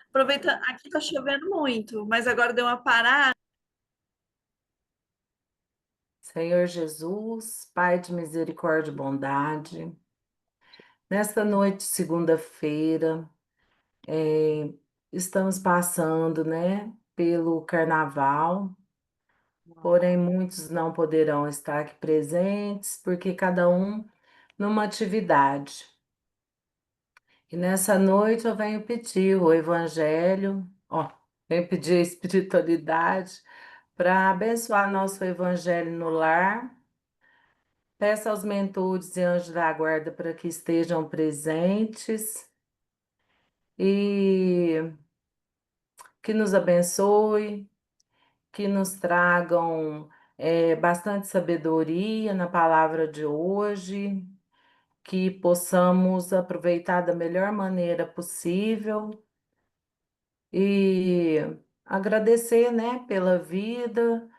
Aproveita, aqui tá chovendo muito, mas agora deu uma parada. Senhor Jesus, Pai de misericórdia e bondade, nesta noite, segunda-feira, eh, estamos passando, né, pelo carnaval, porém muitos não poderão estar aqui presentes, porque cada um numa atividade. E nessa noite eu venho pedir o Evangelho, ó, venho pedir a espiritualidade para abençoar nosso Evangelho no lar. Peço aos mentores e anjos da guarda para que estejam presentes e que nos abençoe, que nos tragam bastante sabedoria na palavra de hoje, que possamos aproveitar da melhor maneira possível e agradecer, né, pela vida.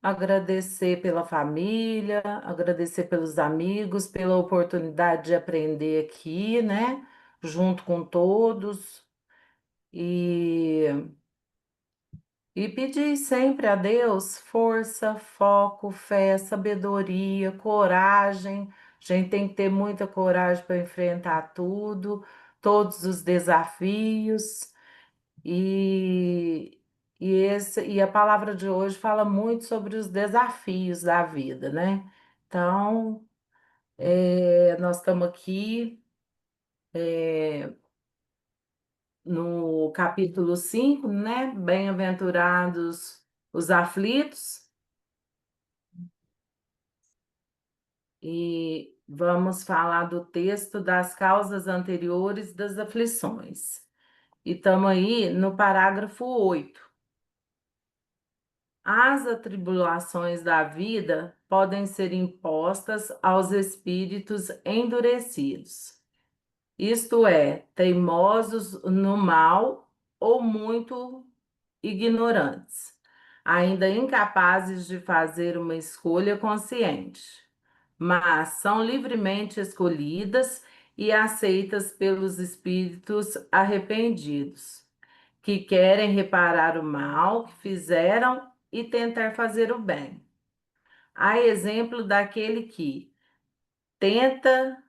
Agradecer pela família, agradecer pelos amigos, pela oportunidade de aprender aqui, né? Junto com todos. E, e pedir sempre a Deus força, foco, fé, sabedoria, coragem. A gente tem que ter muita coragem para enfrentar tudo, todos os desafios. E, e a palavra de hoje fala muito sobre os desafios da vida, né? Então, nós estamos aqui no capítulo 5, né? Bem-aventurados os aflitos, e vamos falar do texto das causas anteriores das aflições. E estamos aí no parágrafo 8. As atribulações da vida podem ser impostas aos espíritos endurecidos, isto é, teimosos no mal ou muito ignorantes, ainda incapazes de fazer uma escolha consciente, mas são livremente escolhidas e aceitas pelos espíritos arrependidos que querem reparar o mal que fizeram e tentar fazer o bem. Há exemplo daquele que tenta,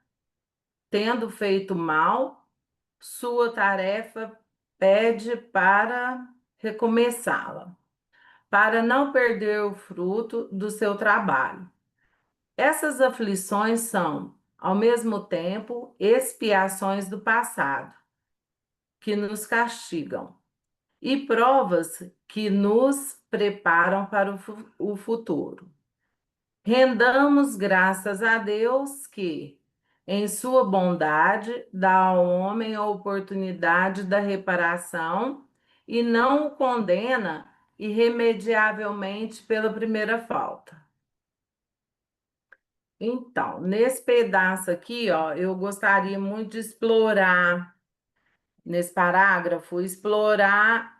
tendo feito mal, sua tarefa pede para recomeçá-la, para não perder o fruto do seu trabalho. Essas aflições são, ao mesmo tempo, expiações do passado, que nos castigam e provas que nos preparam para o futuro. Rendamos graças a Deus que, em sua bondade, dá ao homem a oportunidade da reparação e não o condena irremediavelmente pela primeira falta. Então, nesse pedaço aqui, ó, eu gostaria muito de explorar nesse parágrafo, explorar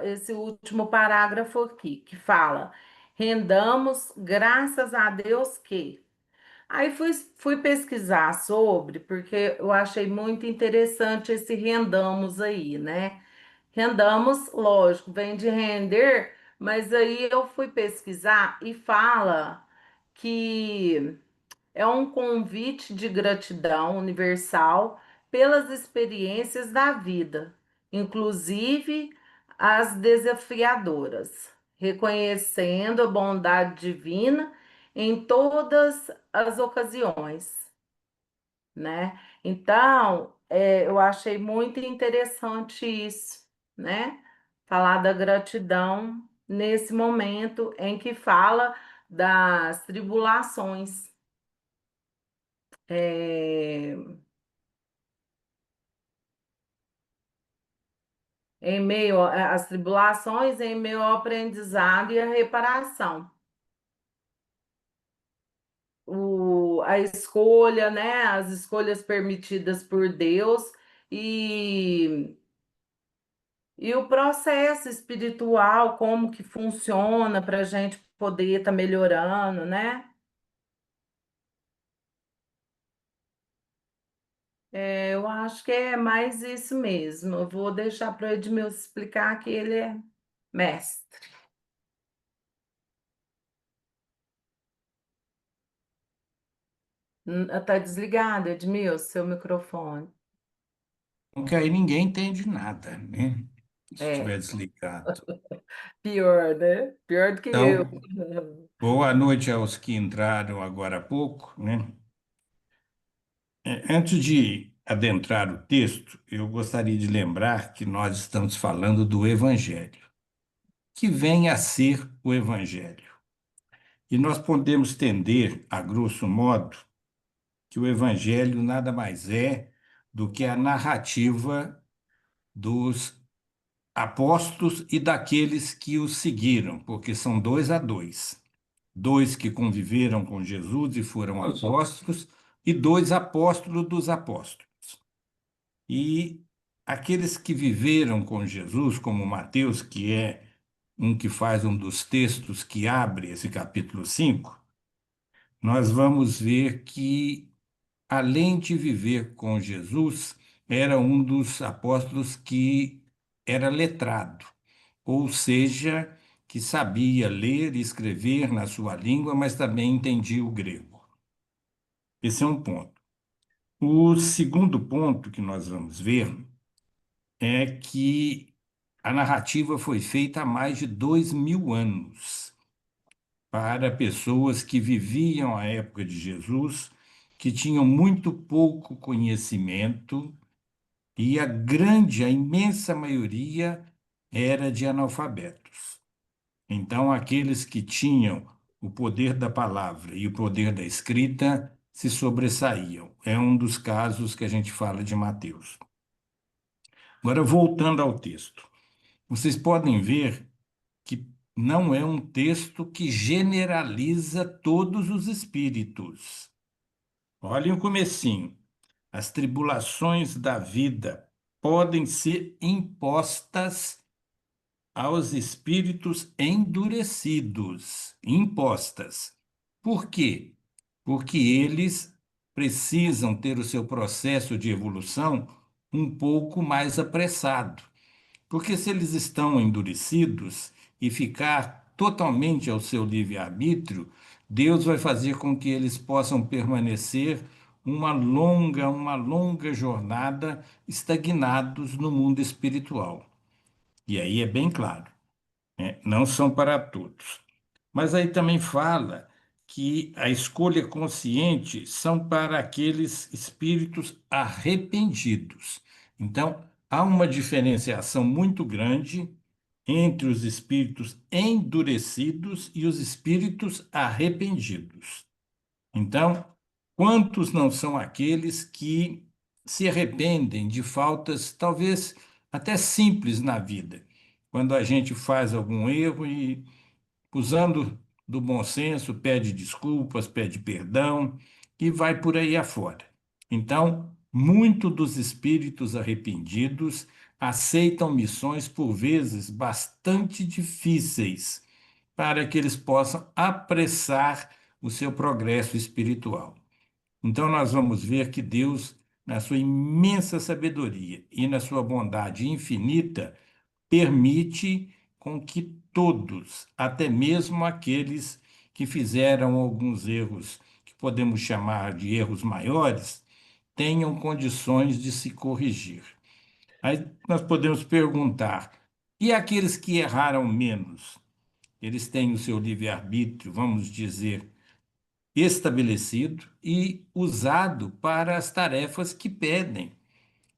esse último parágrafo aqui, que fala: rendamos graças a Deus que. Aí fui pesquisar sobre, porque eu achei muito interessante esse rendamos aí, né? Rendamos, lógico, vem de render, mas aí eu fui pesquisar e fala que é um convite de gratidão universal pelas experiências da vida, inclusive as desafiadoras, reconhecendo a bondade divina em todas as ocasiões, né? Então, eu achei muito interessante isso, né? Falar da gratidão nesse momento em que fala das tribulações. É, em meio às tribulações, em meio ao aprendizado e à reparação. A escolha, né? As escolhas permitidas por Deus e, e o processo espiritual, como que funciona para a gente poder estar melhorando, né? Eu acho que é mais isso mesmo. Eu vou deixar para o Edmilson explicar que ele é mestre. Tá desligado, Edmilson, seu microfone. Porque aí ninguém entende nada, né? Se É, estiver desligado. pior, né? Pior do que eu. Então, boa noite aos que entraram agora há pouco, né? Antes de adentrar o texto, eu gostaria de lembrar que nós estamos falando do Evangelho, que vem a ser o Evangelho. E nós podemos entender, a grosso modo, que o Evangelho nada mais é do que a narrativa dos apóstolos e daqueles que os seguiram, porque são dois a dois. Dois que conviveram com Jesus e foram apóstolos, e dois apóstolos dos apóstolos. E aqueles que viveram com Jesus, como Mateus, que é um que faz um dos textos que abre esse capítulo 5, nós vamos ver que, além de viver com Jesus, era um dos apóstolos que era letrado, ou seja, que sabia ler e escrever na sua língua, mas também entendia o grego. Esse é um ponto. O segundo ponto que nós vamos ver é que a narrativa foi feita há mais de 2000 anos para pessoas que viviam a época de Jesus, que tinham muito pouco conhecimento e a imensa maioria era de analfabetos. Então, aqueles que tinham o poder da palavra e o poder da escrita se sobressaíam. É um dos casos que a gente fala de Mateus. Agora, voltando ao texto, vocês podem ver que não é um texto que generaliza todos os espíritos. Olhem o comecinho. As tribulações da vida podem ser impostas aos espíritos endurecidos, impostas. Por quê? Porque eles precisam ter o seu processo de evolução um pouco mais apressado. Porque se eles estão endurecidos e ficar totalmente ao seu livre-arbítrio, Deus vai fazer com que eles possam permanecer uma longa jornada estagnados no mundo espiritual. E aí é bem claro, né? Não são para todos. Mas aí também fala que a escolha consciente são para aqueles espíritos arrependidos. Então, há uma diferenciação muito grande entre os espíritos endurecidos e os espíritos arrependidos. Então, quantos não são aqueles que se arrependem de faltas, talvez até simples na vida? Quando a gente faz algum erro e, usando do bom senso, pede desculpas, pede perdão e vai por aí afora. Então, muito dos espíritos arrependidos aceitam missões por vezes bastante difíceis para que eles possam apressar o seu progresso espiritual. Então, nós vamos ver que Deus, na sua imensa sabedoria e na sua bondade infinita, permite com que todos, até mesmo aqueles que fizeram alguns erros que podemos chamar de erros maiores, tenham condições de se corrigir. Aí nós podemos perguntar: e aqueles que erraram menos? Eles têm o seu livre-arbítrio, vamos dizer, estabelecido e usado para as tarefas que pedem.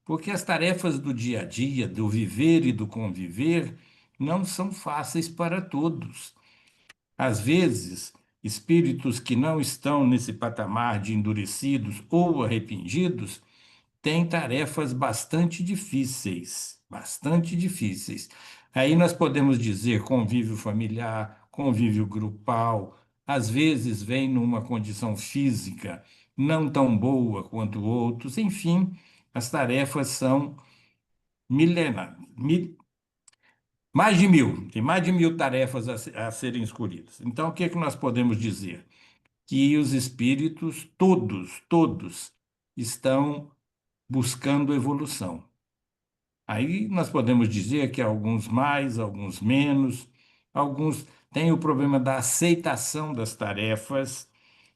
Porque as tarefas do dia a dia, do viver e do conviver, não são fáceis para todos. Às vezes, espíritos que não estão nesse patamar de endurecidos ou arrependidos têm tarefas bastante difíceis, bastante difíceis. Aí nós podemos dizer convívio familiar, convívio grupal, às vezes vem numa condição física não tão boa quanto outros, enfim, as tarefas são milenar, mais de 1000, tem mais de 1000 tarefas a serem escolhidas. Então, o que é que nós podemos dizer? Que os espíritos, todos, estão buscando evolução. Aí nós podemos dizer que alguns mais, alguns menos, alguns têm o problema da aceitação das tarefas,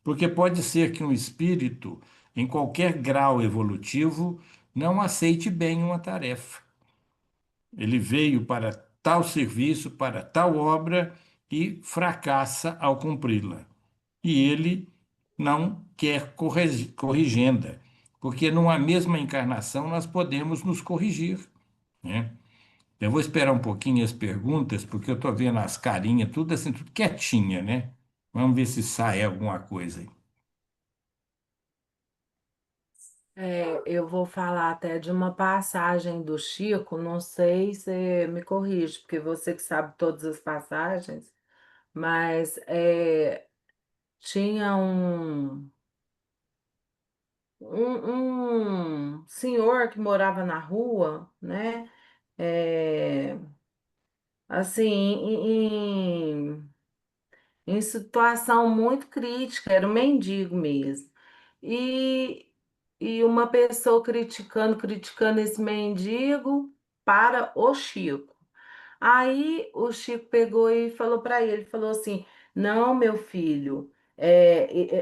porque pode ser que um espírito, em qualquer grau evolutivo, não aceite bem uma tarefa. Ele veio para tal serviço, para tal obra e fracassa ao cumpri-la. E ele não quer corrigenda, porque numa mesma encarnação nós podemos nos corrigir, né? Eu vou esperar um pouquinho as perguntas, porque eu estou vendo as carinhas, tudo assim, tudo quietinha, né? Vamos ver se sai alguma coisa aí. Eu vou falar até de uma passagem do Chico, não sei se me corrige, porque você que sabe todas as passagens, mas tinha um senhor que morava na rua, né? É, assim, em situação muito crítica, era um mendigo mesmo. E, e uma pessoa criticando esse mendigo para o Chico. Aí o Chico pegou e falou para ele, falou assim, não, meu filho.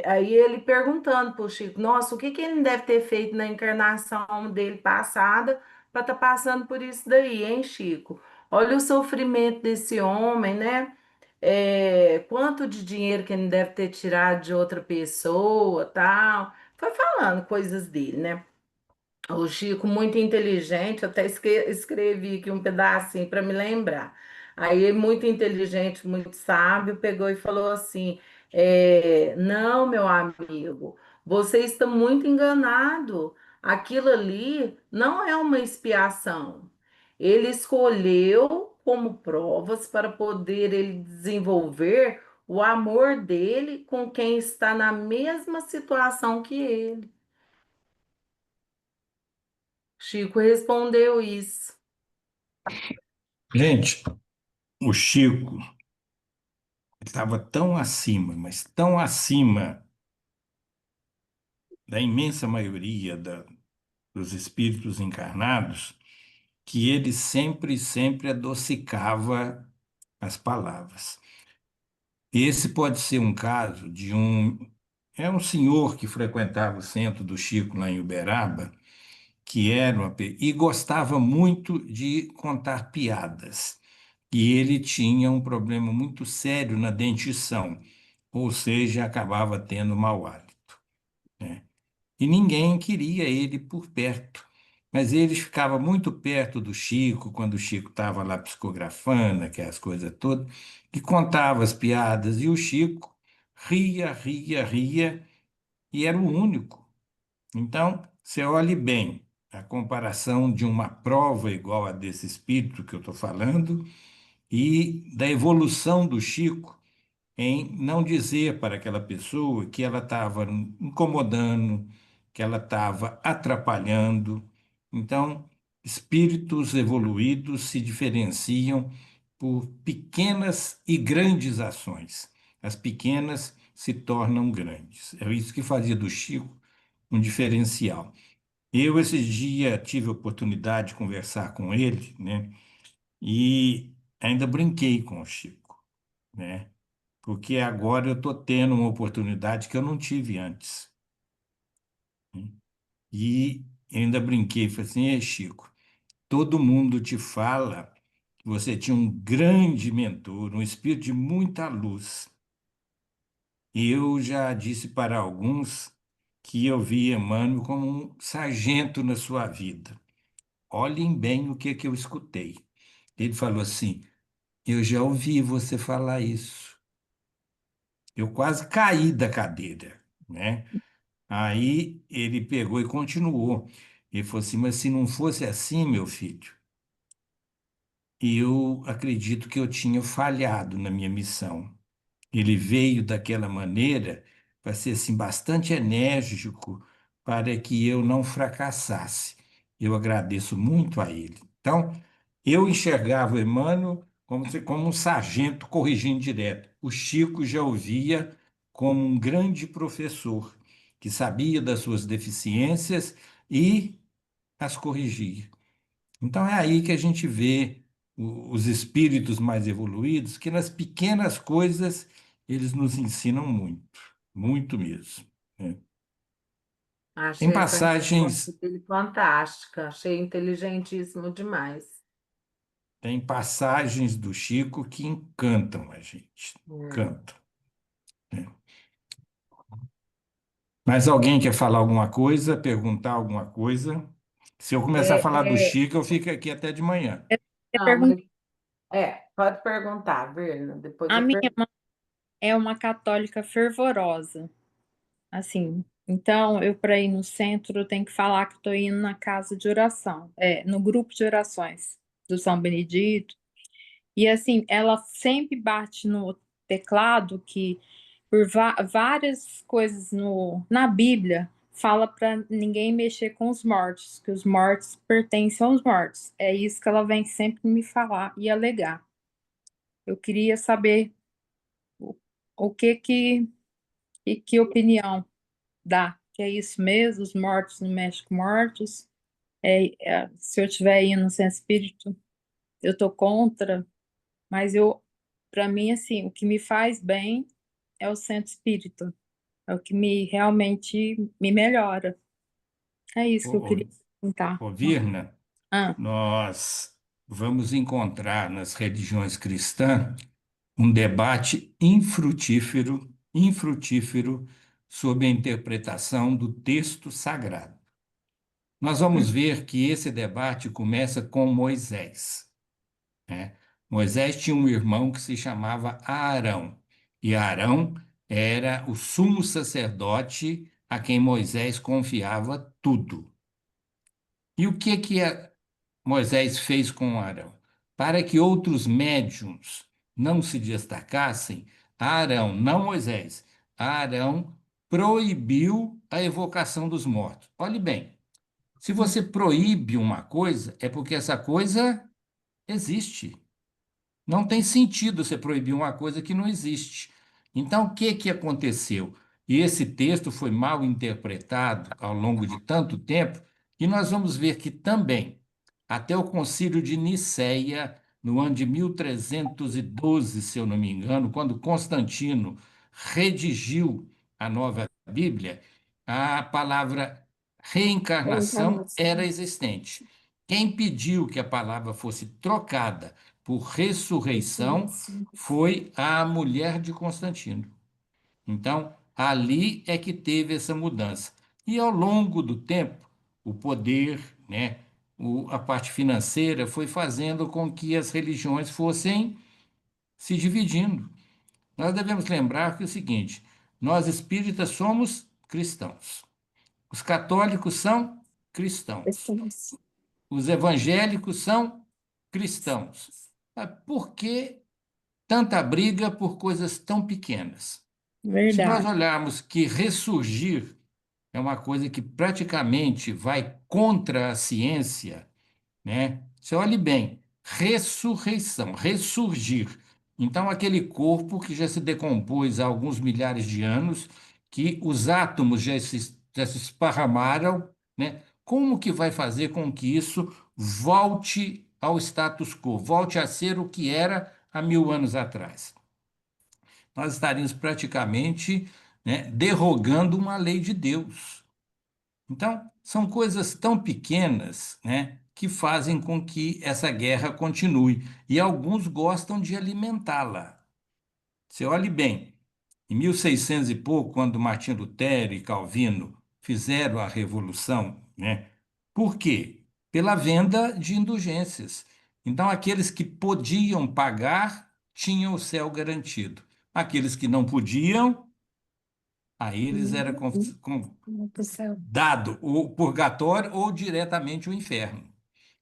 Aí ele perguntando para o Chico, nossa, o que que ele deve ter feito na encarnação dele passada para estar passando por isso daí, hein, Chico? Olha o sofrimento desse homem, né? Quanto de dinheiro que ele deve ter tirado de outra pessoa, tal. Foi falando coisas dele, né? O Chico, muito inteligente, até escrevi aqui um pedacinho para me lembrar. Aí, muito inteligente, muito sábio, pegou e falou assim: não, meu amigo, você está muito enganado. Aquilo ali não é uma expiação. Ele escolheu como provas para poder ele desenvolver o amor dele com quem está na mesma situação que ele. Chico respondeu isso. Gente, o Chico estava tão acima, mas tão acima da imensa maioria dos espíritos encarnados, que ele sempre, sempre adocicava as palavras. Esse pode ser um caso de um senhor que frequentava o centro do Chico lá em Uberaba, que era e gostava muito de contar piadas. E ele tinha um problema muito sério na dentição, ou seja, acabava tendo mau hálito, né? E ninguém queria ele por perto. Mas ele ficava muito perto do Chico, quando o Chico estava lá psicografando, aquelas coisas todas, e contava as piadas, e o Chico ria, ria, ria, e era o único. Então, você olhe bem a comparação de uma prova igual a desse espírito que eu estou falando e da evolução do Chico em não dizer para aquela pessoa que ela estava incomodando, que ela estava atrapalhando. Então, espíritos evoluídos se diferenciam por pequenas e grandes ações. As pequenas se tornam grandes. É isso que fazia do Chico um diferencial. Eu, esses dias, tive a oportunidade de conversar com ele, né? E ainda brinquei com o Chico, né? Porque agora eu estou tendo uma oportunidade que eu não tive antes, né? E ainda brinquei, falei assim, ei, Chico, todo mundo te fala que você tinha um grande mentor, um espírito de muita luz. E eu já disse para alguns que eu vi Emmanuel como um sargento na sua vida. Olhem bem o que que eu escutei. Ele falou assim: eu já ouvi você falar isso. Eu quase caí da cadeira, né? Aí ele pegou e continuou. Ele falou assim: mas se não fosse assim, meu filho, eu acredito que eu tinha falhado na minha missão. Ele veio daquela maneira para ser assim bastante enérgico para que eu não fracassasse. Eu agradeço muito a ele. Então, eu enxergava o Emmanuel como um sargento corrigindo direto. O Chico já o via como um grande professor que sabia das suas deficiências e as corrigir. Então é aí que a gente vê os espíritos mais evoluídos, que nas pequenas coisas eles nos ensinam muito, muito mesmo, né? Tem Achei essa resposta passagens, dele fantástica, achei inteligentíssimo demais. tem passagens do Chico que encantam a gente, É. encantam, né? Mas alguém quer falar alguma coisa, perguntar alguma coisa? Se eu começar a É, falar do é, Chico, eu fico aqui até de manhã. Eu não, pergunto, pode perguntar, Virna, depois a eu minha pergunto. mãe é uma católica fervorosa, assim. Então, eu para ir no centro, eu tenho que falar que estou indo na casa de oração, no grupo de orações do São Benedito. E assim, ela sempre bate no teclado que por várias coisas na Bíblia fala para ninguém mexer com os mortos, que os mortos pertencem aos mortos. É isso que ela vem sempre me falar e alegar. Eu queria saber o, o que opinião dá. Que é isso mesmo? Os mortos não mexem com mortos? Se eu estiver indo no centro espírito, eu tô contra, mas para mim, assim, o que me faz bem é o centro espírita. É o que realmente me melhora. É isso que eu Ô, queria perguntar. Virna, Ah, nós vamos encontrar nas religiões cristãs um debate infrutífero, infrutífero sobre a interpretação do texto sagrado. Nós vamos ver que esse debate começa com Moisés, né? Moisés tinha um irmão que se chamava Arão, e Arão era o sumo sacerdote a quem Moisés confiava tudo. E o que Moisés fez com Arão? Para que outros médiuns não se destacassem, Arão, não Moisés, Arão proibiu a evocação dos mortos. Olhe bem, se você proíbe uma coisa, é porque essa coisa existe. Não tem sentido você proibir uma coisa que não existe. Então, o que que aconteceu? E esse texto foi mal interpretado ao longo de tanto tempo, e nós vamos ver que também, até o Concílio de Nicéia, no ano de 1312, se eu não me engano, quando Constantino redigiu a nova Bíblia, a palavra reencarnação era existente. Quem pediu que a palavra fosse trocada por ressurreição foi a mulher de Constantino. Então, ali é que teve essa mudança. E ao longo do tempo, o poder, né, a parte financeira foi fazendo com que as religiões fossem se dividindo. Nós devemos lembrar que é o seguinte: nós espíritas somos cristãos, os católicos são cristãos, os evangélicos são cristãos. Mas por que tanta briga por coisas tão pequenas? Se nós verdade. olharmos que ressurgir é uma coisa que praticamente vai contra a ciência, né? Você olhe bem, ressurreição, ressurgir. Então, aquele corpo que já se decompôs há alguns milhares de anos, que os átomos já se esparramaram, né? Como que vai fazer com que isso volte ao status quo, volte a ser o que era há 1000 anos atrás? Nós estaríamos praticamente, né, derrogando uma lei de Deus. Então, são coisas tão pequenas, né, que fazem com que essa guerra continue. E alguns gostam de alimentá-la. Você olhe bem, em 1600 e pouco, quando Martinho Lutero e Calvino fizeram a Revolução, né? Por quê? Pela venda de indulgências. Então, aqueles que podiam pagar tinham o céu garantido. Aqueles que não podiam, a eles era dado o purgatório ou diretamente o inferno.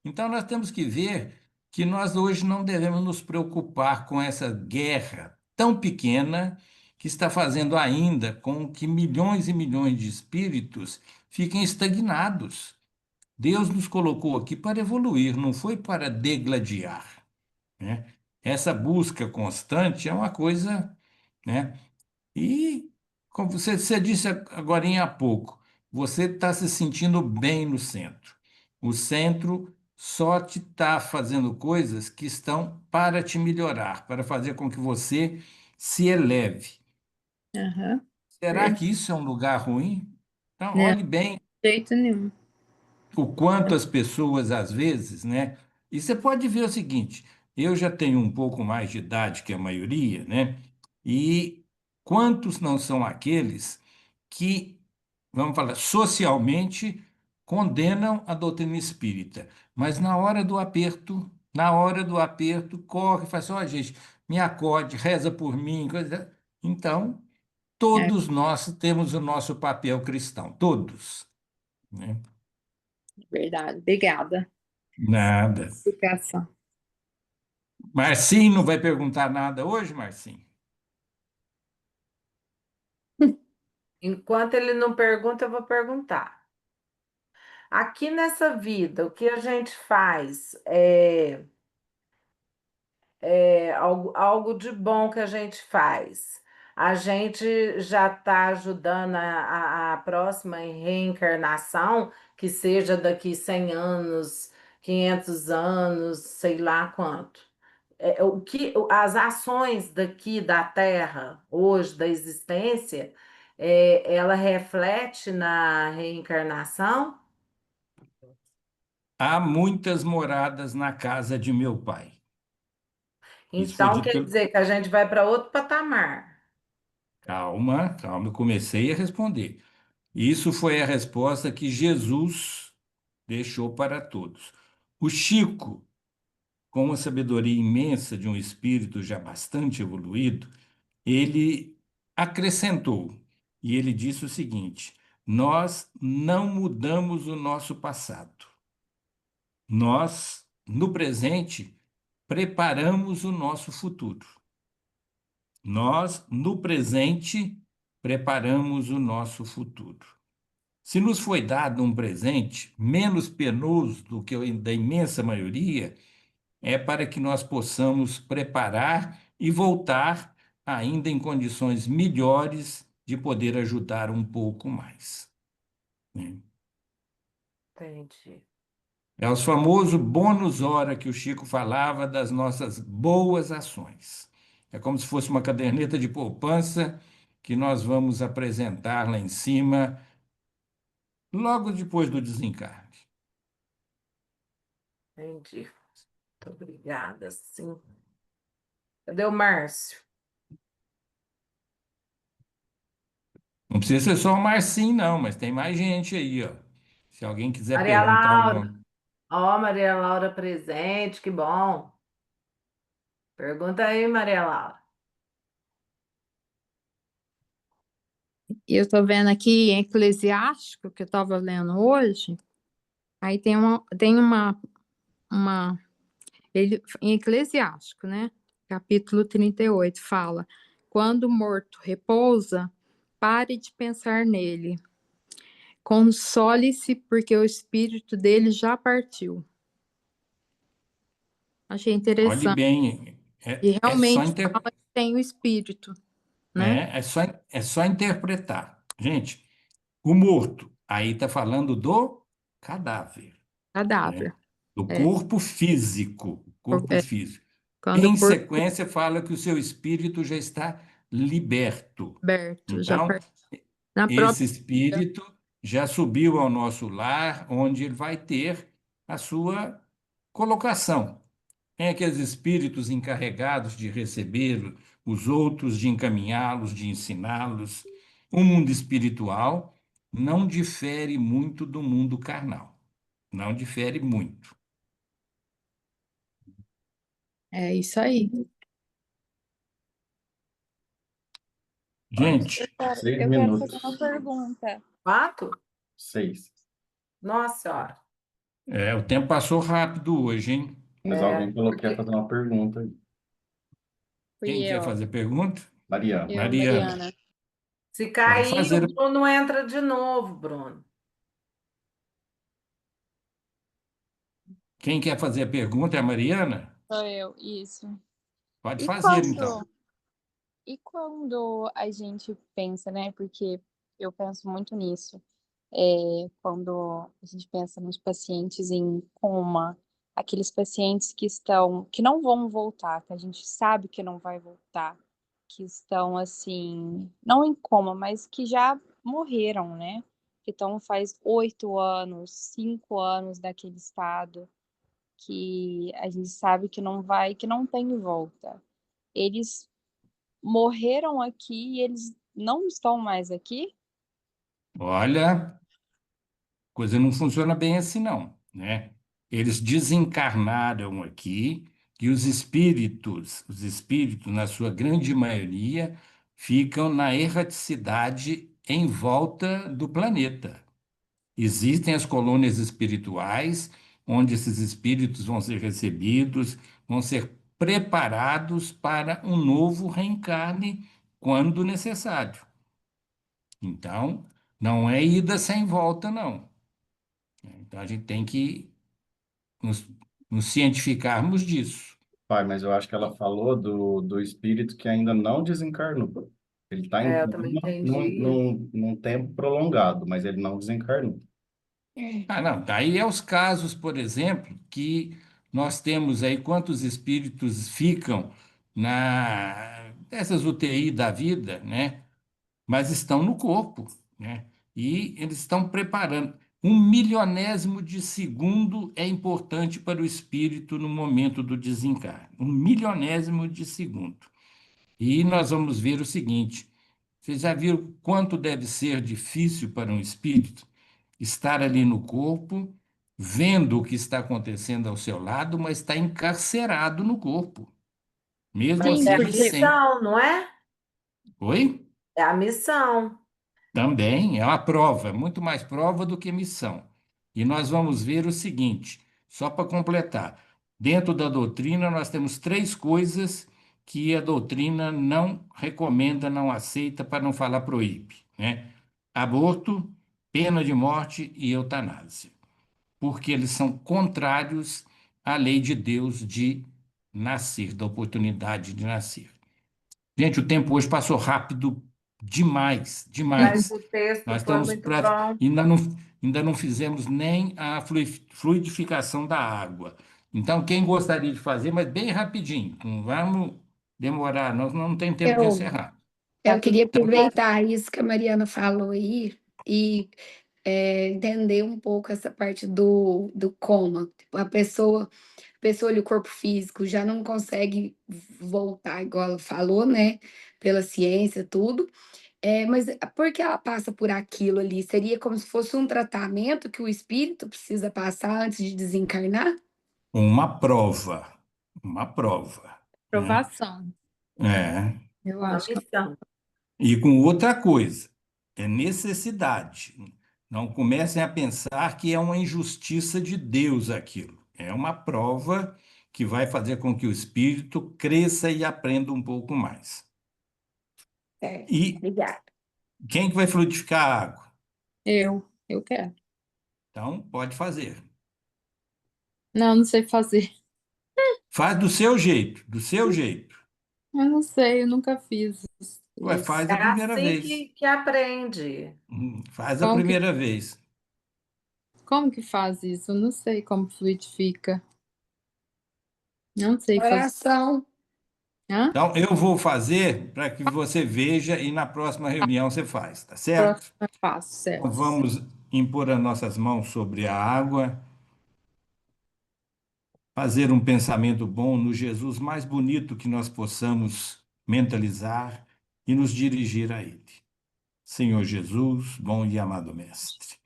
Então, nós temos que ver que nós hoje não devemos nos preocupar com essa guerra tão pequena que está fazendo ainda com que milhões e milhões de espíritos fiquem estagnados. Deus nos colocou aqui para evoluir, não foi para degladiar, né? Essa busca constante é uma coisa, né? E, como você disse agora há pouco, você está se sentindo bem no centro. O centro só te está fazendo coisas que estão para te melhorar, para fazer com que você se eleve. Aham. Será Verdade. que isso é um lugar ruim? Então, Não, olhe bem de jeito nenhum. o quanto as pessoas, às vezes, né? E você pode ver o seguinte: eu já tenho um pouco mais de idade que a maioria, né? E quantos não são aqueles que, vamos falar, socialmente condenam a doutrina espírita, mas na hora do aperto, corre e faz assim: ó, gente, me acode, reza por mim, coisa. Então, É todos nós temos o nosso papel cristão, todos, né? verdade. Obrigada. Nada. Explicação. Marcinho não vai perguntar nada hoje, Marcinho? Enquanto ele não pergunta, eu vou perguntar. Aqui nessa vida, o que a gente faz algo de bom que a gente faz. A gente já está ajudando a próxima reencarnação, que seja daqui 100 anos, 500 anos, sei lá quanto. As ações daqui da Terra, hoje, da existência, ela reflete na reencarnação? Há muitas moradas na casa de meu pai. Isso foi Então, dito quer pelo. dizer que a gente vai para outro patamar. Calma, calma, eu comecei a responder. Isso foi a resposta que Jesus deixou para todos. O Chico, com uma sabedoria imensa de um espírito já bastante evoluído, ele acrescentou, e ele disse o seguinte: nós não mudamos o nosso passado. Nós, no presente, preparamos o nosso futuro. Nós, no presente, preparamos o nosso futuro. Se nos foi dado um presente menos penoso do que o da imensa maioria, é para que nós possamos preparar e voltar ainda em condições melhores de poder ajudar um pouco mais, né? Entendi. É os famosos bônus hora que o Chico falava das nossas boas ações. É como se fosse uma caderneta de poupança que nós vamos apresentar lá em cima, logo depois do desencarne. Entendi. Muito obrigada, sim. Cadê o Márcio? Não precisa ser só o Marcinho, não, mas tem mais gente aí, ó. Se alguém quiser Maria perguntar Laura. alguma. Ó, Maria Laura presente, que bom. Pergunta aí, Maria Laura. E eu estou vendo aqui em Eclesiástico, que eu estava lendo hoje, aí uma ele, em Eclesiástico, né? Capítulo 38, fala: quando o morto repousa, pare de pensar nele. Console-se, porque o espírito dele já partiu. Achei Olhe interessante. bem, E é só, realmente fala que tem o espírito, né? é só interpretar. Gente, o morto, aí está falando do cadáver, né? Cadáver. Do É, corpo físico, corpo é, físico. quando o Em corpo sequência, fala que o seu espírito já está liberto. é aberto, já Então, partiu. Na esse própria vida. espírito já subiu ao nosso lar, onde ele vai ter a sua colocação. Tem aqueles espíritos encarregados de receber os outros, de encaminhá-los, de ensiná-los. O mundo espiritual não difere muito do mundo carnal. Não difere muito. É isso aí. Gente, Eu quero fazer uma pergunta. Quatro? 6. Nossa Senhora. o tempo passou rápido hoje, hein? Mas É, alguém falou que quer porque fazer uma pergunta aí. Fui Quem quer eu, fazer pergunta? Mariana. Mariana, Mariana. se pode cair, o fazer. Bruno entra de novo, Bruno. Quem quer fazer a pergunta é a Mariana? Sou eu, isso. Pode E fazer, então. e quando a gente pensa, né? Porque eu penso muito nisso. quando a gente pensa nos pacientes em coma, aqueles pacientes que não vão voltar, que a gente sabe que não vai voltar, que estão assim, não em coma, mas que já morreram, né? Que estão faz 8 anos, 5 anos daquele estado, que a gente sabe que não vai, que não tem volta. Eles morreram aqui e eles não estão mais aqui? Olha, coisa não funciona bem assim, não, né? Eles desencarnaram aqui e os espíritos, na sua grande maioria, ficam na erraticidade em volta do planeta. Existem as colônias espirituais, onde esses espíritos vão ser recebidos, vão ser preparados para um novo reencarne quando necessário. Então, não é ida sem volta, não. Então, a gente tem que nos, nos cientificarmos disso. Pai, mas eu acho que ela falou do espírito que ainda não desencarnou. Ele está em É, eu também coma entendi. num tempo prolongado, mas ele não desencarnou. Ah, não. Daí é os casos, por exemplo, que nós temos aí quantos espíritos ficam nessas UTI da vida, né? Mas estão no corpo, né? E eles estão preparando. 1 milionésimo de segundo é importante para o espírito no momento do desencarne. 1 milionésimo de segundo. E nós vamos ver o seguinte: vocês já viram quanto deve ser difícil para um espírito estar ali no corpo, vendo o que está acontecendo ao seu lado, mas está encarcerado no corpo. Mesmo Mas Sim, é assim, a ele porque sente. missão, não é? Oi? É a missão. Também é uma prova, é muito mais prova do que missão. E nós vamos ver o seguinte, só para completar. Dentro da doutrina, nós temos três coisas que a doutrina não recomenda, não aceita, para não falar proíbe, né? Aborto, pena de morte e eutanásia, porque eles são contrários à lei de Deus de nascer, da oportunidade de nascer. Gente, o tempo hoje passou rápido demais, Mas demais. o texto Nós foi estamos muito bom. ainda não fizemos nem a fluidificação da água. Então, quem gostaria de fazer, mas bem rapidinho, não vamos demorar, nós não tem tempo de Eu, encerrar. eu Tá tudo queria certo. aproveitar isso que a Mariana falou aí e entender um pouco essa parte do coma. Tipo, a pessoa ali, o corpo físico já não consegue voltar, igual ela falou, né? Pela ciência, tudo. Mas por que ela passa por aquilo ali? Seria como se fosse um tratamento que o espírito precisa passar antes de desencarnar? Uma prova, uma prova, né? Provação. É. Eu Uma acho que missão. E com outra coisa, é necessidade. Não comecem a pensar que é uma injustiça de Deus aquilo. É uma prova que vai fazer com que o espírito cresça e aprenda um pouco mais. Certo, E obrigada. quem que vai fluidificar a água? eu quero. Então, pode fazer. Não, não sei fazer. Faz do seu jeito, do seu jeito. Eu não sei, eu nunca fiz Ué, isso. faz É a primeira assim vez. que aprende. Faz a Como que, primeira vez. como que faz isso? Eu não sei como fluidifica. Não sei fazer. Oração. Hã? Então, eu vou fazer para que você veja e na próxima reunião você faz, tá certo? Próximo passo, Então, certo. vamos impor as nossas mãos sobre a água, fazer um pensamento bom no Jesus mais bonito que nós possamos mentalizar e nos dirigir a Ele. Senhor Jesus, bom e amado Mestre.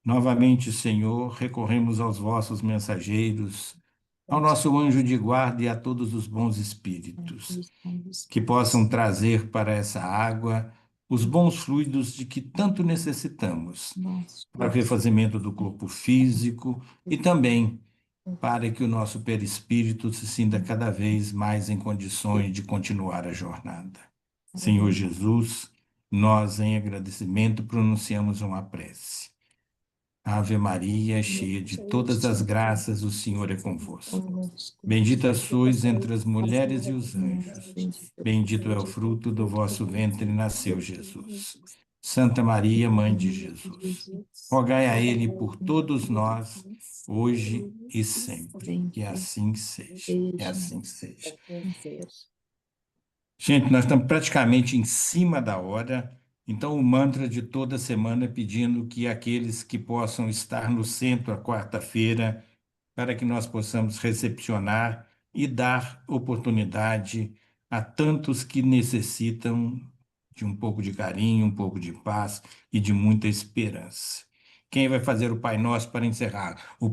Novamente, Senhor, recorremos aos vossos mensageiros, ao nosso anjo de guarda e a todos os bons espíritos, que possam trazer para essa água os bons fluidos de que tanto necessitamos, para o refazimento do corpo físico e também para que o nosso perispírito se sinta cada vez mais em condições de continuar a jornada. Senhor Jesus, nós, em agradecimento, pronunciamos uma prece. Ave Maria, cheia de todas as graças, o Senhor é convosco. Bendita sois entre as mulheres e os anjos. Bendito é o fruto do vosso ventre, nasceu Jesus. Santa Maria, Mãe de Jesus, rogai a Ele por todos nós, hoje e sempre. Que assim seja. Que assim seja. Gente, nós estamos praticamente em cima da hora, então o mantra de toda semana é pedindo que aqueles que possam estar no centro à quarta-feira, para que nós possamos recepcionar e dar oportunidade a tantos que necessitam de um pouco de carinho, um pouco de paz e de muita esperança. Quem vai fazer o Pai Nosso para encerrar? O